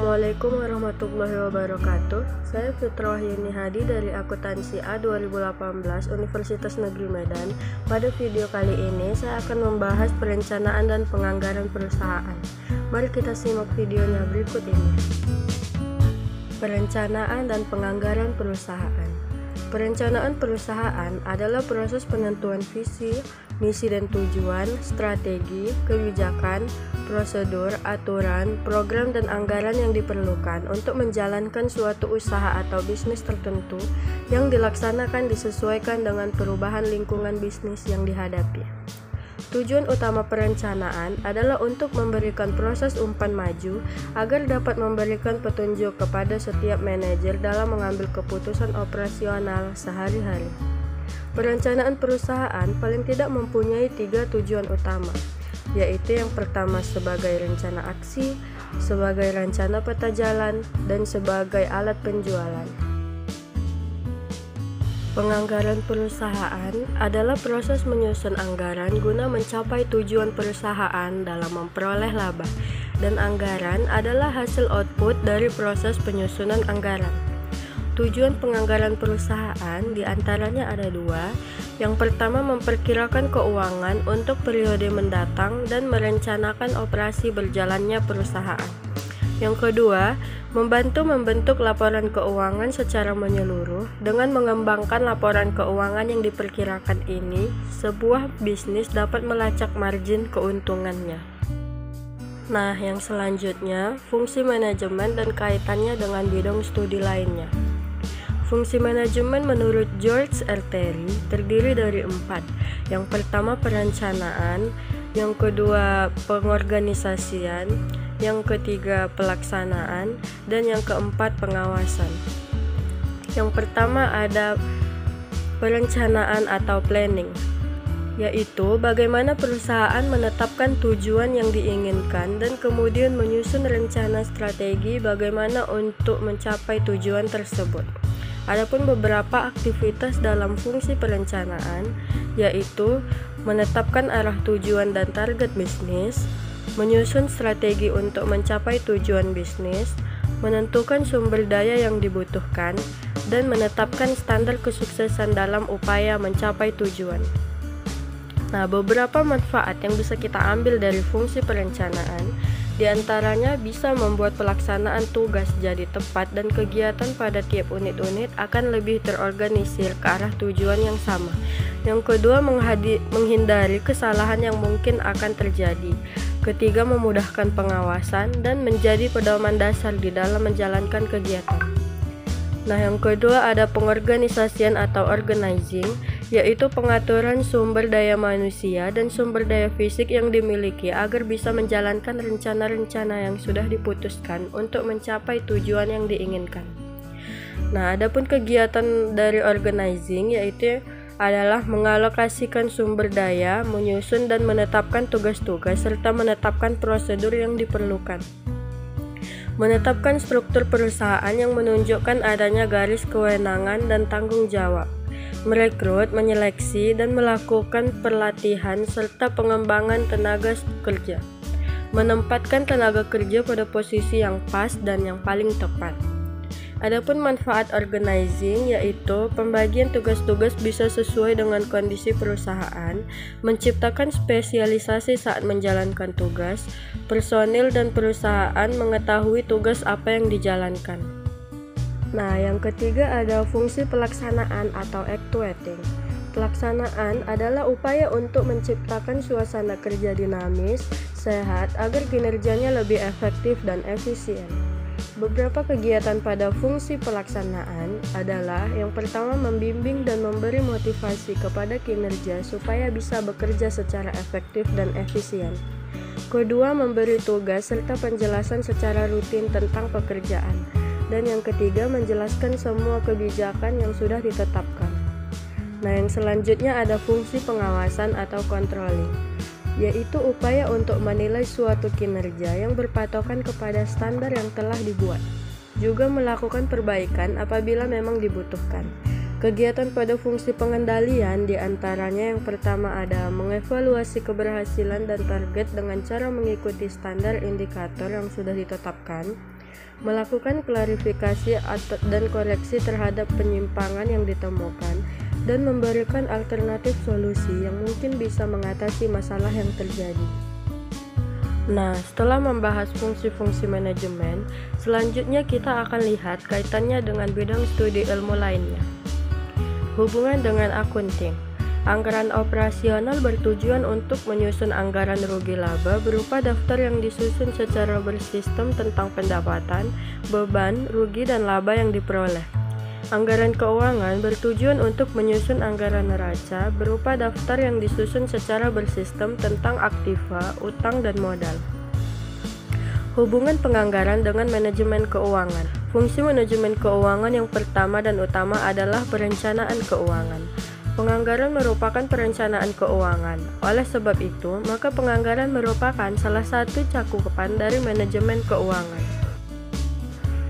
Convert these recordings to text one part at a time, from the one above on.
Assalamualaikum warahmatullahi wabarakatuh. Saya Fitra Wahyuni Hadi dari Akuntansi A 2018 Universitas Negeri Medan. Pada video kali ini saya akan membahas perencanaan dan penganggaran perusahaan. Mari kita simak videonya berikut ini. Perencanaan dan penganggaran perusahaan. Perencanaan perusahaan adalah proses penentuan visi, misi dan tujuan, strategi, kebijakan, prosedur, aturan, program dan anggaran yang diperlukan untuk menjalankan suatu usaha atau bisnis tertentu yang dilaksanakan disesuaikan dengan perubahan lingkungan bisnis yang dihadapi. Tujuan utama perencanaan adalah untuk memberikan proses umpan maju agar dapat memberikan petunjuk kepada setiap manajer dalam mengambil keputusan operasional sehari-hari. Perencanaan perusahaan paling tidak mempunyai 3 tujuan utama, yaitu yang pertama sebagai rencana aksi, sebagai rencana peta jalan, dan sebagai alat penjualan. Penganggaran perusahaan adalah proses menyusun anggaran guna mencapai tujuan perusahaan dalam memperoleh laba, dan anggaran adalah hasil output dari proses penyusunan anggaran. Tujuan penganggaran perusahaan diantaranya ada 2. Yang pertama memperkirakan keuangan untuk periode mendatang dan merencanakan operasi berjalannya perusahaan. Yang kedua, membantu membentuk laporan keuangan secara menyeluruh dengan mengembangkan laporan keuangan yang diperkirakan ini, sebuah bisnis dapat melacak margin keuntungannya. Nah, yang selanjutnya, fungsi manajemen dan kaitannya dengan bidang studi lainnya. Fungsi manajemen menurut George R. Terry terdiri dari 4. Yang pertama perencanaan, yang kedua pengorganisasian, yang ketiga pelaksanaan, dan yang keempat pengawasan. Yang pertama ada perencanaan atau planning, yaitu bagaimana perusahaan menetapkan tujuan yang diinginkan dan kemudian menyusun rencana strategi bagaimana untuk mencapai tujuan tersebut. Adapun beberapa aktivitas dalam fungsi perencanaan, yaitu menetapkan arah tujuan dan target bisnis, menyusun strategi untuk mencapai tujuan bisnis, menentukan sumber daya yang dibutuhkan, dan menetapkan standar kesuksesan dalam upaya mencapai tujuan. Nah, beberapa manfaat yang bisa kita ambil dari fungsi perencanaan, diantaranya bisa membuat pelaksanaan tugas jadi tepat dan kegiatan pada tiap unit-unit akan lebih terorganisir ke arah tujuan yang sama. Yang kedua, menghindari kesalahan yang mungkin akan terjadi. Ketiga, memudahkan pengawasan dan menjadi pedoman dasar di dalam menjalankan kegiatan. Nah, yang kedua ada pengorganisasian atau organizing, yaitu pengaturan sumber daya manusia dan sumber daya fisik yang dimiliki agar bisa menjalankan rencana-rencana yang sudah diputuskan untuk mencapai tujuan yang diinginkan. Nah, adapun kegiatan dari organizing yaitu adalah mengalokasikan sumber daya, menyusun dan menetapkan tugas-tugas, serta menetapkan prosedur yang diperlukan. Menetapkan struktur perusahaan yang menunjukkan adanya garis kewenangan dan tanggung jawab. Merekrut, menyeleksi, dan melakukan pelatihan serta pengembangan tenaga kerja. Menempatkan tenaga kerja pada posisi yang pas dan yang paling tepat. Adapun manfaat organizing yaitu pembagian tugas-tugas bisa sesuai dengan kondisi perusahaan, menciptakan spesialisasi saat menjalankan tugas, personil dan perusahaan mengetahui tugas apa yang dijalankan. Nah, yang ketiga ada fungsi pelaksanaan atau actuating. Pelaksanaan adalah upaya untuk menciptakan suasana kerja dinamis, sehat agar kinerjanya lebih efektif dan efisien. Beberapa kegiatan pada fungsi pelaksanaan adalah yang pertama membimbing dan memberi motivasi kepada kinerja supaya bisa bekerja secara efektif dan efisien. Kedua, memberi tugas serta penjelasan secara rutin tentang pekerjaan. Dan yang ketiga, menjelaskan semua kebijakan yang sudah ditetapkan. Nah, yang selanjutnya ada fungsi pengawasan atau controlling, yaitu upaya untuk menilai suatu kinerja yang berpatokan kepada standar yang telah dibuat, juga melakukan perbaikan apabila memang dibutuhkan. Kegiatan pada fungsi pengendalian diantaranya yang pertama ada mengevaluasi keberhasilan dan target dengan cara mengikuti standar indikator yang sudah ditetapkan. melakukan klarifikasi dan koreksi terhadap penyimpangan yang ditemukan, dan memberikan alternatif solusi yang mungkin bisa mengatasi masalah yang terjadi. Nah, setelah membahas fungsi-fungsi manajemen, selanjutnya kita akan lihat kaitannya dengan bidang studi ilmu lainnya. Hubungan dengan akunting. Anggaran operasional bertujuan untuk menyusun anggaran rugi laba berupa daftar yang disusun secara bersistem tentang pendapatan, beban, rugi, dan laba yang diperoleh. Anggaran keuangan bertujuan untuk menyusun anggaran neraca berupa daftar yang disusun secara bersistem tentang aktiva, utang, dan modal. Hubungan penganggaran dengan manajemen keuangan. Fungsi manajemen keuangan yang pertama dan utama adalah perencanaan keuangan. Penganggaran merupakan perencanaan keuangan. Oleh sebab itu, maka penganggaran merupakan salah satu cakupan dari manajemen keuangan.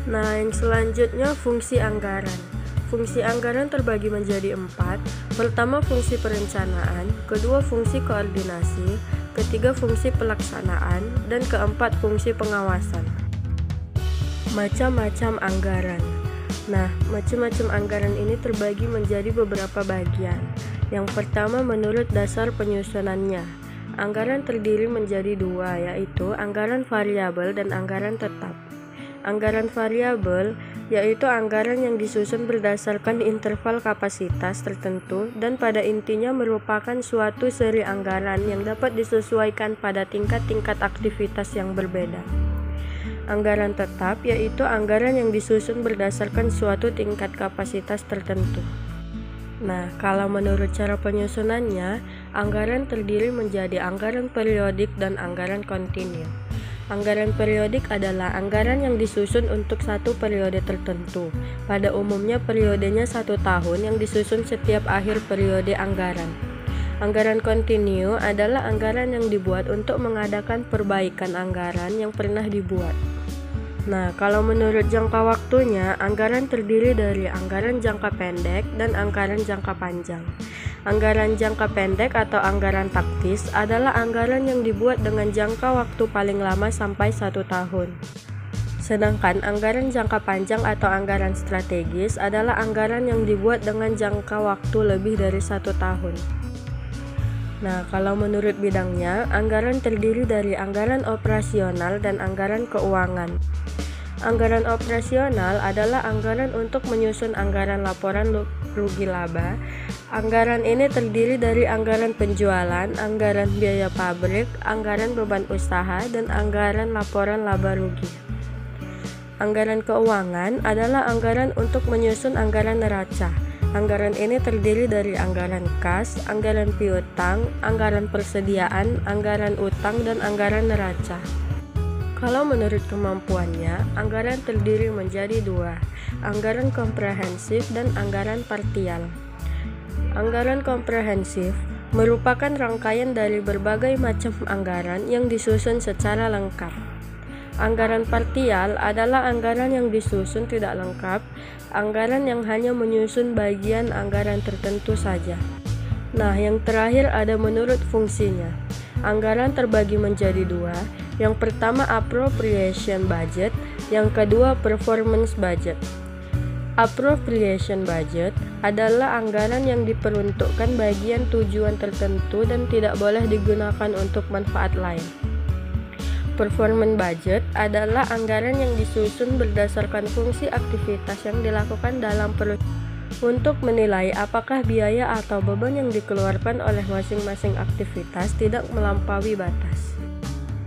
Nah, yang selanjutnya fungsi anggaran. Fungsi anggaran terbagi menjadi 4. Pertama, fungsi perencanaan. Kedua, fungsi koordinasi. Ketiga, fungsi pelaksanaan. Dan keempat, fungsi pengawasan. Macam-macam anggaran. Nah, macam-macam anggaran ini terbagi menjadi beberapa bagian. Yang pertama, menurut dasar penyusunannya. Anggaran terdiri menjadi 2, yaitu anggaran variabel dan anggaran tetap. Anggaran variabel yaitu anggaran yang disusun berdasarkan interval kapasitas tertentu dan pada intinya merupakan suatu seri anggaran yang dapat disesuaikan pada tingkat-tingkat aktivitas yang berbeda. Anggaran tetap yaitu anggaran yang disusun berdasarkan suatu tingkat kapasitas tertentu. Nah, kalau menurut cara penyusunannya, anggaran terdiri menjadi anggaran periodik dan anggaran kontinu. Anggaran periodik adalah anggaran yang disusun untuk satu periode tertentu. Pada umumnya periodenya 1 tahun yang disusun setiap akhir periode anggaran. Anggaran kontinu adalah anggaran yang dibuat untuk mengadakan perbaikan anggaran yang pernah dibuat. Nah, kalau menurut jangka waktunya, anggaran terdiri dari anggaran jangka pendek dan anggaran jangka panjang. Anggaran jangka pendek atau anggaran taktis adalah anggaran yang dibuat dengan jangka waktu paling lama sampai 1 tahun. Sedangkan anggaran jangka panjang atau anggaran strategis adalah anggaran yang dibuat dengan jangka waktu lebih dari 1 tahun. Nah, kalau menurut bidangnya, anggaran terdiri dari anggaran operasional dan anggaran keuangan. Anggaran operasional adalah anggaran untuk menyusun anggaran laporan rugi laba. Anggaran ini terdiri dari anggaran penjualan, anggaran biaya pabrik, anggaran beban usaha, dan anggaran laporan laba rugi. Anggaran keuangan adalah anggaran untuk menyusun anggaran neraca. Anggaran ini terdiri dari anggaran kas, anggaran piutang, anggaran persediaan, anggaran utang, dan anggaran neraca. Kalau menurut kemampuannya, anggaran terdiri menjadi 2, anggaran komprehensif dan anggaran partial. Anggaran komprehensif merupakan rangkaian dari berbagai macam anggaran yang disusun secara lengkap. Anggaran partial adalah anggaran yang disusun tidak lengkap, anggaran yang hanya menyusun bagian anggaran tertentu saja. Nah, yang terakhir ada menurut fungsinya. Anggaran terbagi menjadi 2. Yang pertama appropriation budget, yang kedua performance budget. Appropriation budget adalah anggaran yang diperuntukkan bagian tujuan tertentu dan tidak boleh digunakan untuk manfaat lain. Performance budget adalah anggaran yang disusun berdasarkan fungsi aktivitas yang dilakukan dalam perusahaan untuk menilai apakah biaya atau beban yang dikeluarkan oleh masing-masing aktivitas tidak melampaui batas.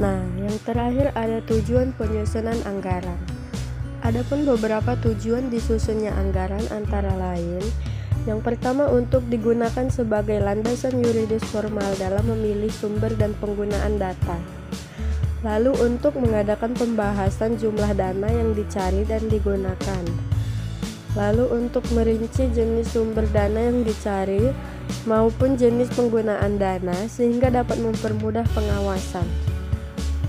Nah, yang terakhir ada tujuan penyusunan anggaran. Adapun beberapa tujuan disusunnya anggaran antara lain, yang pertama untuk digunakan sebagai landasan yuridis formal dalam memilih sumber dan penggunaan data. Lalu untuk mengadakan pembahasan jumlah dana yang dicari dan digunakan. Lalu untuk merinci jenis sumber dana yang dicari maupun jenis penggunaan dana sehingga dapat mempermudah pengawasan.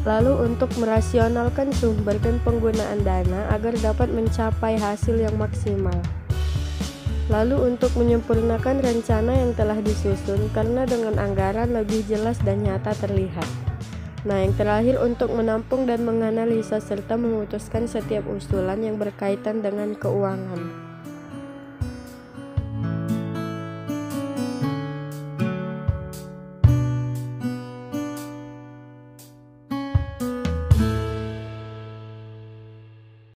Lalu untuk merasionalkan sumber dan penggunaan dana agar dapat mencapai hasil yang maksimal. Lalu untuk menyempurnakan rencana yang telah disusun karena dengan anggaran lebih jelas dan nyata terlihat. Nah, yang terakhir untuk menampung dan menganalisa serta memutuskan setiap usulan yang berkaitan dengan keuangan.